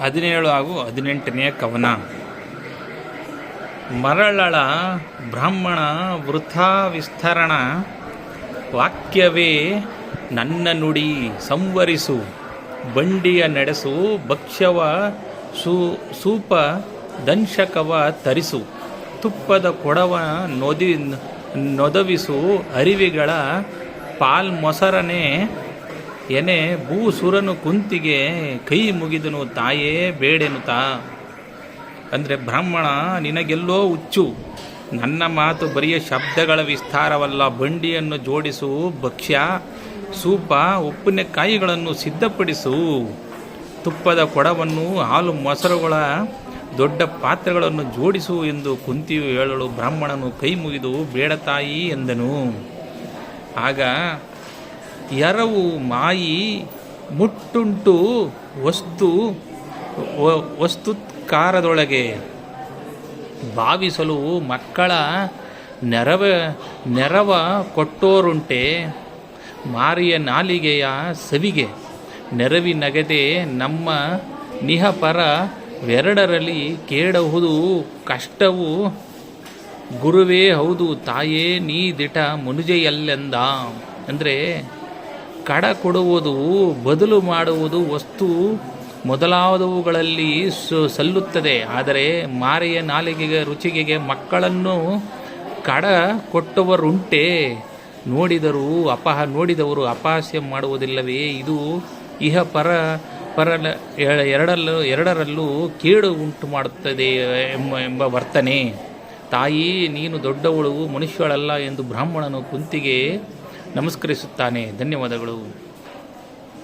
17 ಹಾಗೂ 18ನೇ ಕವನ. ಮರಳಳ ಬ್ರಾಹ್ಮಣ ವೃಥಾ ವಿಸ್ತರಣ, ವಾಕ್ಯವೇ ನನ್ನ ನುಡಿ ಸಂವರಿಸು. ಬಂಡಿಯ ನಡೆಸು, ಭಕ್ಷ್ಯವ ಸೂಪ ದಂಶಕವ ತರಿಸು. ತುಪ್ಪದ ಕೊಡವ ನೊದವಿಸು, ಅರಿವಿಗಳ ಪಾಲ್ಮೊಸರನೆ ಎನೆ. ಭೂಸುರನು ಕುಂತಿಗೆ ಕೈ ಮುಗಿದನು, ತಾಯೇ ಬೇಡೆನುತ. ಅಂದರೆ ಬ್ರಾಹ್ಮಣ, ನಿನಗೆಲ್ಲೋ ಹುಚ್ಚು, ನನ್ನ ಮಾತು ಬರಿಯ ಶಬ್ದಗಳ ವಿಸ್ತಾರವಲ್ಲ. ಬಂಡಿಯನ್ನು ಜೋಡಿಸು, ಭಕ್ಷ್ಯ ಸೂಪ ಉಪ್ಪಿನಕಾಯಿಗಳನ್ನು ಸಿದ್ಧಪಡಿಸು. ತುಪ್ಪದ ಕೊಡವನ್ನು ಹಾಲು ಮೊಸರುಗಳ ದೊಡ್ಡ ಪಾತ್ರೆಗಳನ್ನು ಜೋಡಿಸು ಎಂದು ಕುಂತಿಯು ಹೇಳಲು ಬ್ರಾಹ್ಮಣನು ಕೈ ಮುಗಿದು ಬೇಡ ತಾಯಿ ಎಂದನು. ಆಗ ಎರವು ಮಾಯಿ ಮುಟ್ಟುಂಟು ವಸ್ತುತ್ಕಾರದೊಳಗೆ ಭಾವಿಸಲು ಮಕ್ಕಳ ನೆರವ ಕೊಟ್ಟೋರುಂಟೆ. ಮಾರಿಯ ನಾಲಿಗೆಯ ಸವಿಗೆ ನೆರವಿನಗದೆ ನಮ್ಮ ನಿಹಪರವೆರಡರಲ್ಲಿ ಕೇಳುವುದು ಕಷ್ಟವು. ಗುರುವೇ ಹೌದು ತಾಯೇ ನೀ ದಿಟ ಮುನುಜೆಯಲ್ಲೆಂದ. ಅಂದರೆ ಕಡ ಕೊಡುವುದು, ಬದಲು ಮಾಡುವುದು ವಸ್ತು ಮೊದಲಾದವುಗಳಲ್ಲಿ ಸಲ್ಲುತ್ತದೆ. ಆದರೆ ಮಾರಿಯ ನಾಲಿಗೆಗೆ ರುಚಿಗೆಗೆ ಮಕ್ಕಳನ್ನು ಕಡ ಕೊಟ್ಟವರುಂಟೆ. ನೋಡಿದವರು ಅಪಹಾಸ್ಯ ಮಾಡುವುದಿಲ್ಲವೇ? ಇದು ಇಹ ಪರ ಎರಡರಲ್ಲೂ ಕೇಡು ಉಂಟು ಮಾಡುತ್ತದೆ ಎಂಬ ವರ್ತನೆ. ತಾಯಿ ನೀನು ದೊಡ್ಡವಳು, ಮನುಷ್ಯಳಲ್ಲ ಎಂದು ಬ್ರಾಹ್ಮಣನು ಕುಂತಿಗೆ ನಮಸ್ಕರಿಸುತ್ತಾನೆ. ಧನ್ಯವಾದಗಳು.